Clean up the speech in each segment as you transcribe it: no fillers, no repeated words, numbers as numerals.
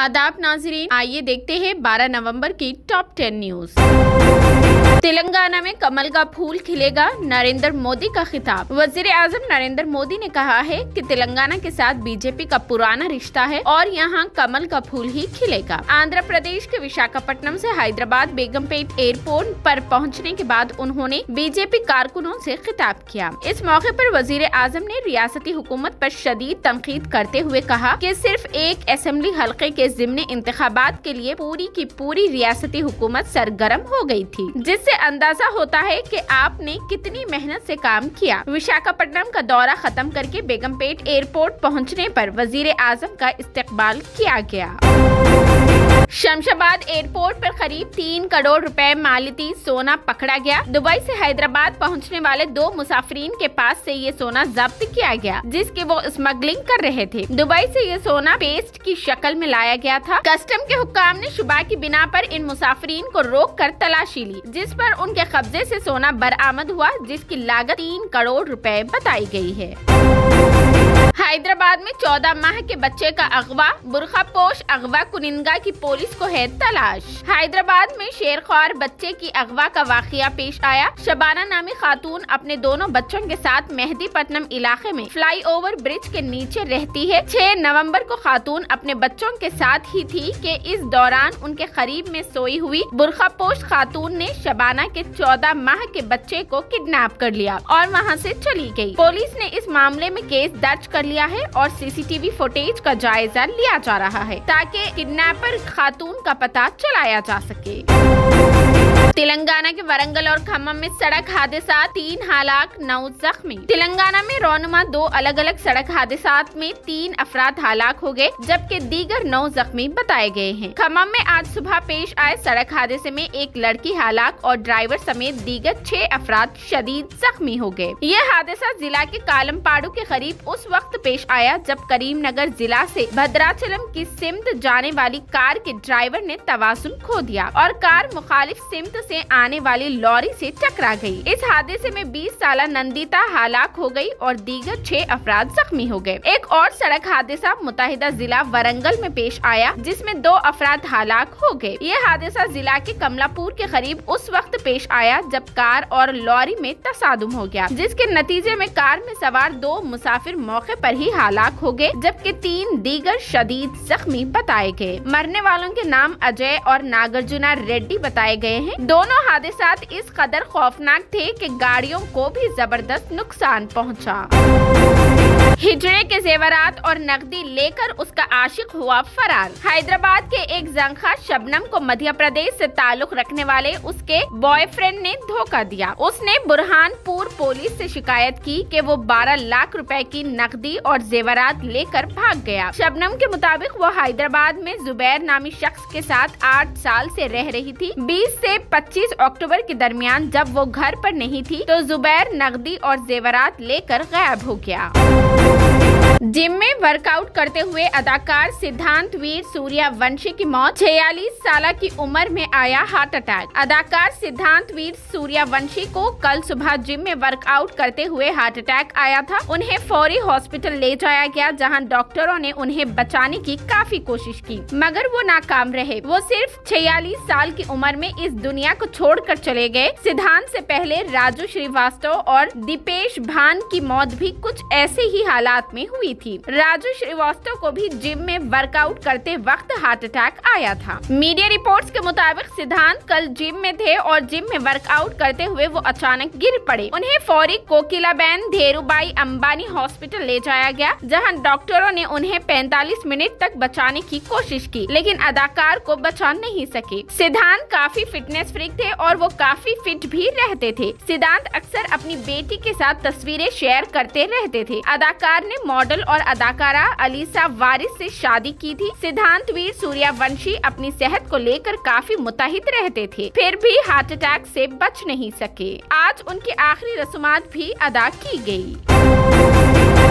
आदाब नाजरीन, आइए देखते हैं 12 नवंबर की टॉप 10 न्यूज। तेलंगाना में कमल का फूल खिलेगा, नरेंद्र मोदी का खिताब। वजीर आजम नरेंद्र मोदी ने कहा है कि तेलंगाना के साथ बीजेपी का पुराना रिश्ता है और यहाँ कमल का फूल ही खिलेगा। आंध्र प्रदेश के विशाखापट्टनम से हैदराबाद बेगमपेट एयरपोर्ट पर पहुँचने के बाद उन्होंने बीजेपी कारकुनों से खिताब किया। इस मौके पर वजीर आजम ने रियासती हुकूमत पर शदीद तनकीद करते हुए कहा कि सिर्फ एक असेंबली हल्के के ज़िमनी इंतखाबात के लिए पूरी की पूरी रियासती हुकूमत सरगर्म हो गई थी, जिससे अंदाजा होता है कि आपने कितनी मेहनत से काम किया। विशाखापट्टनम का दौरा खत्म करके बेगमपेट एयरपोर्ट पहुंचने पर वजीर आजम का इस्तकबाल किया गया। शमशाबाद एयरपोर्ट पर करीब 3 करोड़ रुपए मालिती सोना पकड़ा गया। दुबई से हैदराबाद पहुंचने वाले 2 मुसाफिरीन के पास से ये सोना जब्त किया गया, जिसकी वो स्मगलिंग कर रहे थे। दुबई से ये सोना पेस्ट की शक्ल में लाया गया था। कस्टम के हुक्काम ने शुबा की बिना पर इन मुसाफिरीन को रोक कर तलाशी ली, जिस पर उनके कब्जे से सोना बरामद हुआ, जिसकी लागत 3 करोड़ रुपए बताई गई है। हैदराबाद में 14 माह के बच्चे का अगवा, बुरखा पोश अगवा कुनिंदा की पुलिस को है तलाश। हैदराबाद में शेरख्वार बच्चे की अगवा का वाकया पेश आया। शबाना नामी खातून अपने दोनों बच्चों के साथ मेहदीपट्टनम इलाके में फ्लाईओवर ब्रिज के नीचे रहती है। 6 नवंबर को खातून अपने बच्चों के साथ ही थी कि इस दौरान उनके करीब में सोई हुई बुरखा पोश खातून ने शबाना के 14 माह के बच्चे को किडनैप कर लिया और वहां से चली गई। पुलिस ने इस मामले में केस दर्ज कर लिया है और सीसीटीवी फुटेज का जायजा लिया जा रहा है ताकि किडनैपर खातून का पता चलाया जा सके। तेलंगाना के वरंगल और खम्मम में सड़क हादसा, 3 हलाक 9 जख्मी। तेलंगाना में रोनुमा 2 अलग अलग सड़क हादसात में 3 अफराद हलाक हो गए, जबकि दीगर 9 जख्मी बताए गए हैं। खम्मम में आज सुबह पेश आए सड़क हादसे में एक लड़की हलाक और ड्राइवर समेत दीगर 6 अफराद शदीद जख्मी हो गए। यह हादसा जिला के कालमपाड़ू के करीब उस वक्त पेश आया जब करीमनगर जिला से भद्राचलम की सिमत जाने वाली कार के ड्राइवर ने तवाज़ुन खो दिया और कार मुखालिफ सिमत से आने वाली लॉरी से टकरा गई। इस हादसे में 20 साला नंदिता हलाक हो गई और दीगर 6 अफराद जख्मी हो गए। एक और सड़क हादसा मुत्तहिदा जिला वरंगल में पेश आया, जिसमें 2 अफराद हलाक हो गए। यह हादसा जिला के कमलापुर के करीब उस वक्त पेश आया जब कार और लॉरी में तसादुम हो गया, जिसके नतीजे में कार में सवार 2 मुसाफिर मौके पर ही हलाक हो गए, जबकि 3 दीगर शदीद जख्मी बताए गए। मरने वालों के नाम अजय और नागार्जुना रेड्डी बताए गए हैं। दोनों हादसात इस कदर खौफनाक थे कि गाड़ियों को भी जबरदस्त नुकसान पहुंचा। हिजड़े के जेवरात और नकदी लेकर उसका आशिक हुआ फरार। हैदराबाद के एक जंखा शबनम को मध्य प्रदेश से ताल्लुक रखने वाले उसके बॉयफ्रेंड ने धोखा दिया। उसने बुरहानपुर पुलिस से शिकायत की कि वो 12 लाख रुपए की नकदी और जेवरात लेकर भाग गया। शबनम के मुताबिक वो हैदराबाद में जुबैर नामी शख्स के साथ 8 साल से रह रही थी। 20 से 25 अक्टूबर के दरमियान जब वो घर पर नहीं थी तो जुबैर नकदी और जेवरात लेकर गायब हो गया। जिम में वर्कआउट करते हुए अदाकार सिद्धांत वीर सूर्यवंशी की मौत। 46 साल की उम्र में आया हार्ट अटैक। अदाकार सिद्धांत वीर सूर्यवंशी को कल सुबह जिम में वर्कआउट करते हुए हार्ट अटैक आया था। उन्हें फौरी हॉस्पिटल ले जाया गया, जहां डॉक्टरों ने उन्हें बचाने की काफी कोशिश की, मगर वो नाकाम रहे। वो सिर्फ 46 साल की उम्र में इस दुनिया को छोड़कर चले गए। सिद्धांत से पहले राजू श्रीवास्तव और दीपेश भान की मौत भी कुछ ऐसे ही हालात में हुई थी। राजू श्रीवास्तव को भी जिम में वर्कआउट करते वक्त हार्ट अटैक आया था। मीडिया रिपोर्ट्स के मुताबिक सिद्धांत कल जिम में थे और जिम में वर्कआउट करते हुए वो अचानक गिर पड़े। उन्हें फौरी कोकिलाबेन धेरुबाई अंबानी हॉस्पिटल ले जाया गया, जहां डॉक्टरों ने उन्हें 45 मिनट तक बचाने की कोशिश की, लेकिन अदाकार को बचा नहीं सके। सिद्धांत काफी फिटनेस फ्रीक थे और वो काफी फिट भी रहते थे। सिद्धांत अक्सर अपनी बेटी के साथ तस्वीरें शेयर करते रहते थे। अदाकार ने मॉडल और अदाकारा अलीसा वारिस से शादी की थी। सिद्धांत वीर सूर्यवंशी अपनी सेहत को लेकर काफी मुतहिद रहते थे, फिर भी हार्ट अटैक से बच नहीं सके। आज उनकी आखिरी रस्मात भी अदा की गई।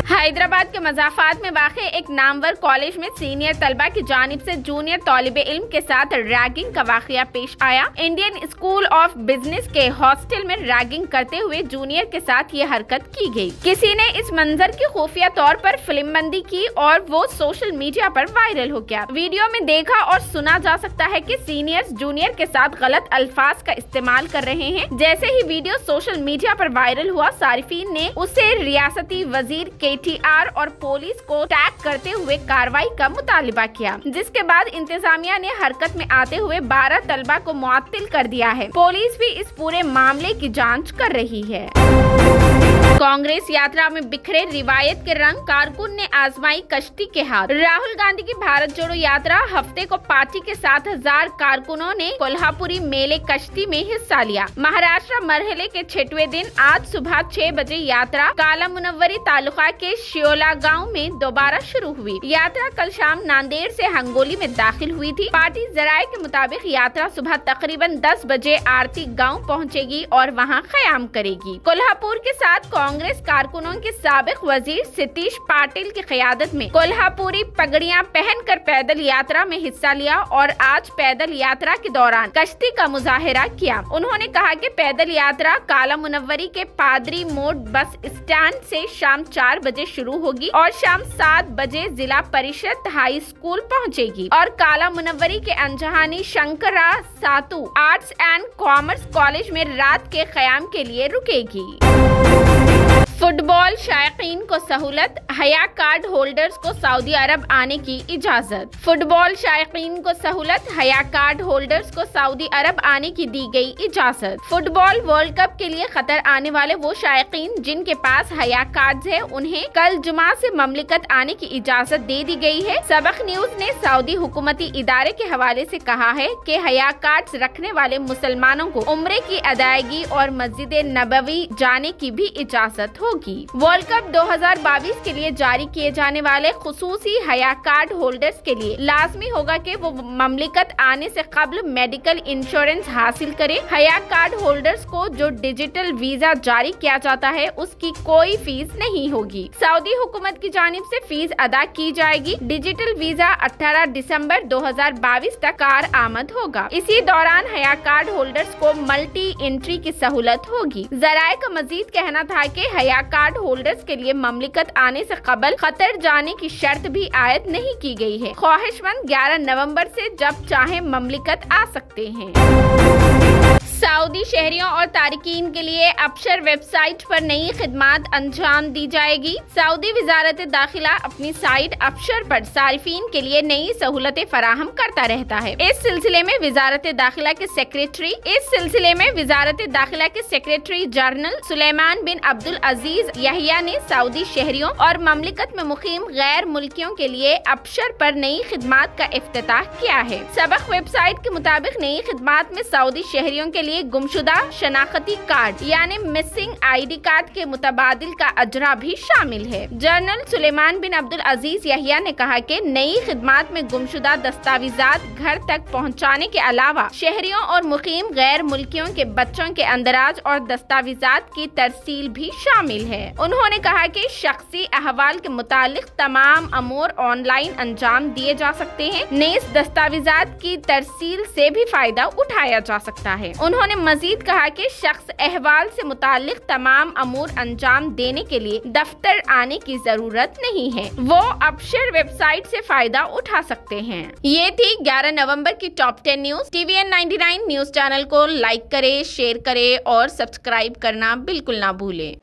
حیدرآباد کے مضافات میں واقع ایک نامور کالج میں سینئر طلبہ کی جانب سے جونیئر طالب علم کے ساتھ ریگنگ کا واقعہ پیش آیا۔ انڈین اسکول آف بزنس کے ہاسٹل میں ریگنگ کرتے ہوئے جونیئر کے ساتھ یہ حرکت کی گئی۔ کسی نے اس منظر کی خفیہ طور پر فلم بندی کی اور وہ سوشل میڈیا پر وائرل ہو گیا۔ ویڈیو میں دیکھا اور سنا جا سکتا ہے کہ سینئرز جونیئر کے ساتھ غلط الفاظ کا استعمال کر رہے ہیں۔ جیسے ہی ویڈیو سوشل میڈیا پر وائرل ہوا، صارفین نے اسے ریاستی وزیر KTR اور پولیس کو ٹیگ کرتے ہوئے کارروائی کا مطالبہ کیا، جس کے بعد انتظامیہ نے حرکت میں آتے ہوئے 12 طلبہ کو معطل کر دیا ہے۔ پولیس بھی اس پورے معاملے کی جانچ کر رہی ہے۔ کانگریس یاترا میں بکھرے روایت کے رنگ، کارکن نے آزمائی کشتی کے ہاتھ۔ راہل گاندھی کی بھارت جوڑو یاترا ہفتے کو پارٹی کے 7,000 کارکنوں نے کولہاپوری میلے کشتی میں حصہ لیا۔ مہاراشٹر مرحلے کے 6ویں دن آج صبح 6 بجے یاترا کالا منوری تعلقہ کے شیولا گاؤں میں دوبارہ شروع ہوئی۔ یاترا کل شام ناندیڑ سے ہنگولی میں داخل ہوئی تھی۔ پارٹی ذرائع کے مطابق یاترا صبح تقریباً 10 بجے آرتی گاؤں پہنچے گی اور وہاں قیام کرے گی۔ کولہاپور کے ساتھ کانگریس کارکنوں کے سابق وزیر ستیش پاٹل کی قیادت میں کولہاپوری پگڑیاں پہن کر پیدل یاترا میں حصہ لیا اور آج پیدل یاترا کے دوران کشتی کا مظاہرہ کیا۔ انہوں نے کہا کہ پیدل یاترا کالا منوری کے پادری موڈ بس اسٹینڈ سے شام 4 بجے شروع ہوگی اور شام 7 بجے ضلع پریشد ہائی اسکول پہنچے گی اور کالا منوری کے انجہانی شنکرا ساتو آرٹس اینڈ کامرس کالج میں رات کے قیام کے لیے رکے گی۔ فٹ بال شائقین کو سہولت، حیا کارڈ ہولڈرز کو سعودی عرب آنے کی اجازت۔ فٹ بال شائقین کو سہولت، حیا کارڈ ہولڈرز کو سعودی عرب آنے کی دی گئی اجازت۔ فٹ بال ورلڈ کپ کے لیے قطر آنے والے وہ شائقین جن کے پاس حیا کارڈز ہیں، انہیں کل جمعہ سے مملکت آنے کی اجازت دے دی گئی ہے۔ سبق نیوز نے سعودی حکومتی ادارے کے حوالے سے کہا ہے کہ حیا کارڈز رکھنے والے مسلمانوں کو عمرے کی ادائیگی اور مسجد نبوی جانے کی بھی اجازت ہوگی۔ ورلڈ کپ 2022 کے لیے جاری کیے جانے والے خصوصی حیا کارڈ ہولڈرز کے لیے لازمی ہوگا کہ وہ مملکت آنے سے قبل میڈیکل انشورنس حاصل کرے۔ حیا کارڈ ہولڈرز کو جو ڈیجیٹل ویزا جاری کیا جاتا ہے اس کی کوئی فیس نہیں ہوگی۔ سعودی حکومت کی جانب سے فیس ادا کی جائے گی۔ ڈیجیٹل ویزا 18 دسمبر 2022 تک کارآمد ہوگا۔ اسی دوران حیا کارڈ ہولڈرز کو ملٹی انٹری کی سہولت ہوگی۔ ذرائع کا مزید کہنا تھا کہ حیا کارڈ ہولڈرز کے لیے مملکت آنے سے قبل قطر جانے کی شرط بھی عائد نہیں کی گئی ہے۔ خواہش مند 11 نومبر سے جب چاہیں مملکت آ سکتے ہیں۔ سعودی شہریوں اور تارکین کے لیے ابشر ویب سائٹ پر نئی خدمات انجام دی جائے گی۔ سعودی وزارت داخلہ اپنی سائٹ ابشر پر صارفین کے لیے نئی سہولتیں فراہم کرتا رہتا ہے۔ اس سلسلے میں وزارت داخلہ کے سیکریٹری جنرل سلیمان بن عبد العزیز یحییٰ نے سعودی شہریوں اور مملکت میں مقیم غیر ملکیوں کے لیے ابشر پر نئی خدمات کا افتتاح کیا ہے۔ سبق ویب سائٹ کے مطابق نئی خدمات میں سعودی شہریوں کے لیے گمشدہ شناختی کارڈ یعنی مسنگ ID کارڈ کے متبادل کا اجرا بھی شامل ہے۔ جنرل سلیمان بن عبد العزیز یحییٰ نے کہا کہ نئی خدمات میں گمشدہ دستاویزات گھر تک پہنچانے کے علاوہ شہریوں اور مقیم غیر ملکیوں کے بچوں کے اندراج اور دستاویزات کی ترسیل بھی شامل ہے۔ انہوں نے کہا کہ شخصی احوال کے متعلق تمام امور آن لائن انجام دیے جا سکتے ہیں، نیز دستاویزات کی ترسیل سے بھی فائدہ اٹھایا جا سکتا ہے۔ انہوں نے مزید کہا کہ شخص احوال سے متعلق تمام امور انجام دینے کے لیے دفتر آنے کی ضرورت نہیں ہے، وہ ابشر ویب سائٹ سے فائدہ اٹھا سکتے ہیں۔ یہ تھی 11 نومبر کی top 10 news. TVN 99 news channel کو لائک کرے، شیئر کرے اور سبسکرائب کرنا بالکل نہ بھولیں۔